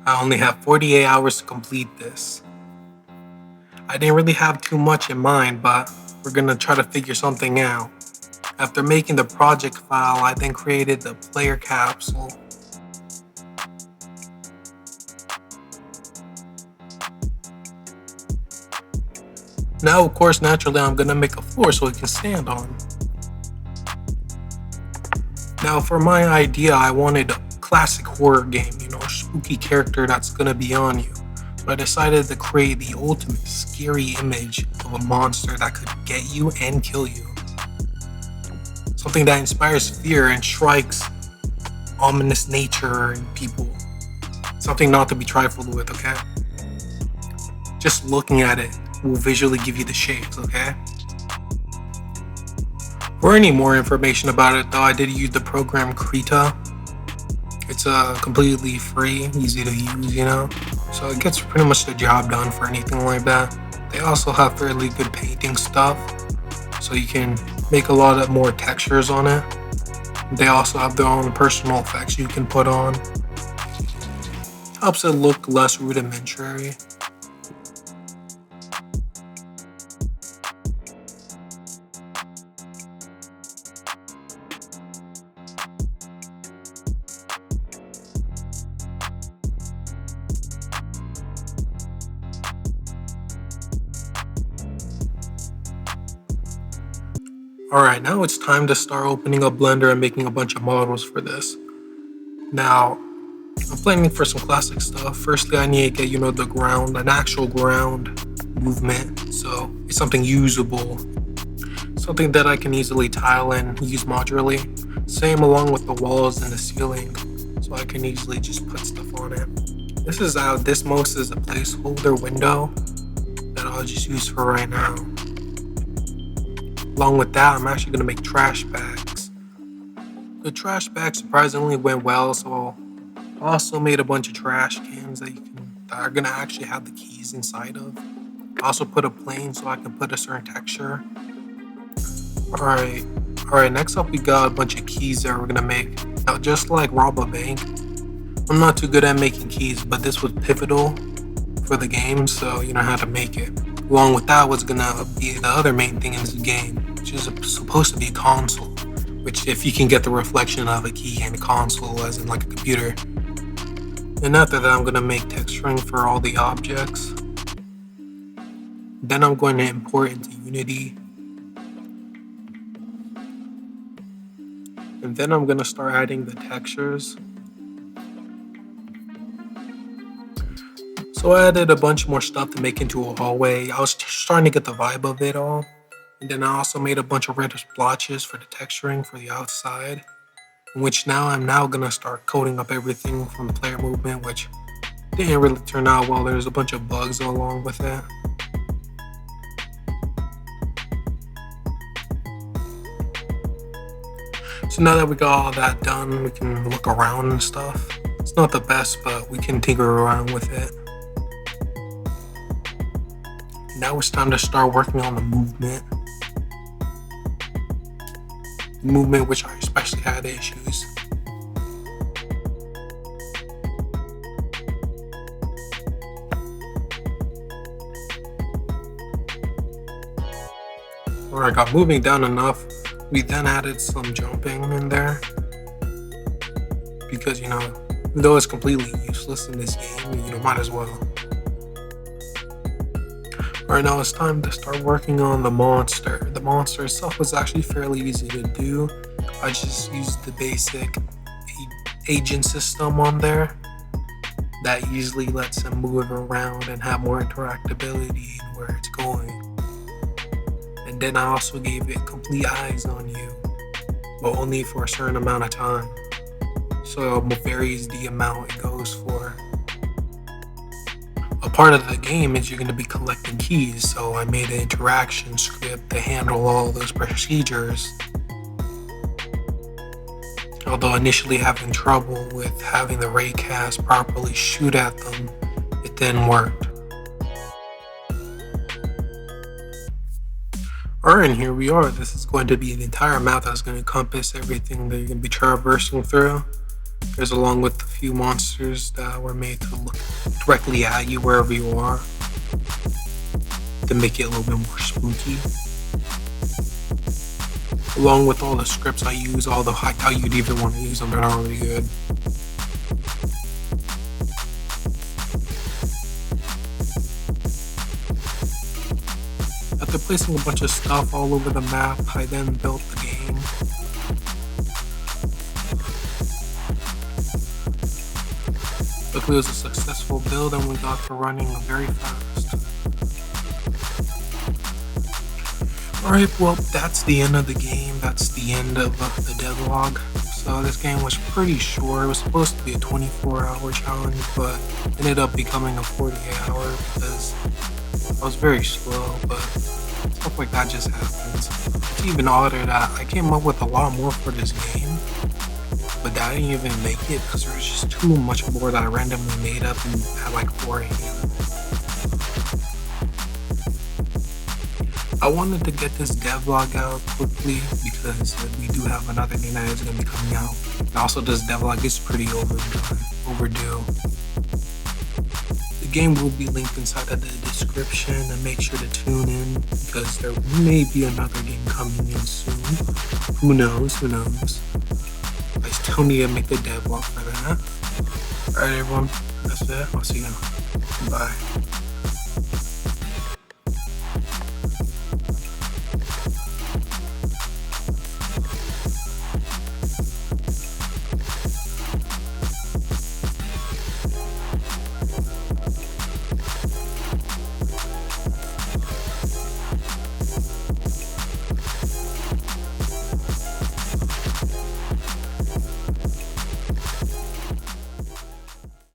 I only have 48 hours to complete this. I didn't really have too much in mind, but we're gonna try to figure something out. After making the project file, I then created the player capsule. Now, of course, naturally, I'm gonna make a floor so it can stand on. Now, for my idea, I wanted a classic horror game, a spooky character that's gonna be on you. So I decided to create the ultimate scary image of a monster that could get you and kill you. Something that inspires fear and strikes ominous nature in people. Something not to be trifled with, okay? Just looking at it will visually give you the shapes, okay? For any more information about it though, I did use the program Krita. It's completely free, easy to use, so it gets pretty much the job done for anything like that. They also have fairly good painting stuff, so you can make a lot of more textures on it. They also have their own personal effects you can put on. Helps it look less rudimentary. Alright, now it's time to start opening up Blender and making a bunch of models for this. Now, I'm planning for some classic stuff. Firstly, I need to get, the ground, an actual ground movement. So it's something usable, something that I can easily tile and use modularly. Same along with the walls and the ceiling, so I can easily just put stuff on it. This most is a placeholder window that I'll just use for right now. Along with that, I'm actually going to make trash bags. The trash bag surprisingly went well, so I also made a bunch of trash cans that are going to actually have the keys inside of. I also put a plane so I can put a certain texture. Alright, next up we got a bunch of keys that we're going to make. Now, just like rob a bank, I'm not too good at making keys, but this was pivotal for the game, so you know how to make it. Along with that was going to be the other main thing in this game, which is supposed to be a console, which if you can get the reflection of a key and a console as in like a computer. And after that, I'm going to make texturing for all the objects. Then I'm going to import into Unity. And then I'm going to start adding the textures. So I added a bunch more stuff to make into a hallway. I was just trying to get the vibe of it all. And then I also made a bunch of red splotches for the texturing for the outside. Which I'm now going to start coding up everything from the player movement, which didn't really turn out well. There's a bunch of bugs along with it. So now that we got all that done, we can look around and stuff. It's not the best, but we can tinker around with it. Now it's time to start working on the movement. Movement which I especially had issues. Where I got moving down enough, we then added some jumping in there. Because, even though it's completely useless in this game, might as well. Alright, now it's time to start working on the monster. The monster itself was actually fairly easy to do. I just used the basic agent system on there that usually lets him move around and have more interactability in where it's going. And then I also gave it complete eyes on you, but only for a certain amount of time. So it varies the amount it goes for. A part of the game is you're going to be collecting keys, so I made an interaction script to handle all those procedures. Although initially having trouble with having the raycast properly shoot at them, it then worked. Alright, and here we are. This is going to be the entire map that's going to encompass everything that you're going to be traversing through. There's along with a few monsters that were made to look directly at you wherever you are to make it a little bit more spooky. Along with all the scripts I use, although I doubt you'd even want to use them, they're not really good. After placing a bunch of stuff all over the map, I then built the game. Luckily, it was a successful build and we got to running very fast. Alright, well, that's the end of the game. That's the end of the devlog. So this game was pretty short. It was supposed to be a 24-hour challenge, but ended up becoming a 48-hour because I was very slow, but stuff like that just happens. It's even odder that I came up with a lot more for this game, but I didn't even make it because there was just too much more that I randomly made up at like 4 a.m. I wanted to get this devlog out quickly because we do have another game that is going to be coming out. And also, this devlog is pretty overdue. The game will be linked inside of the description, and make sure to tune in because there may be another game coming in soon. Who knows? Who knows? I still need to make the devlog for that. Alright, everyone. That's it. I'll see you. Bye.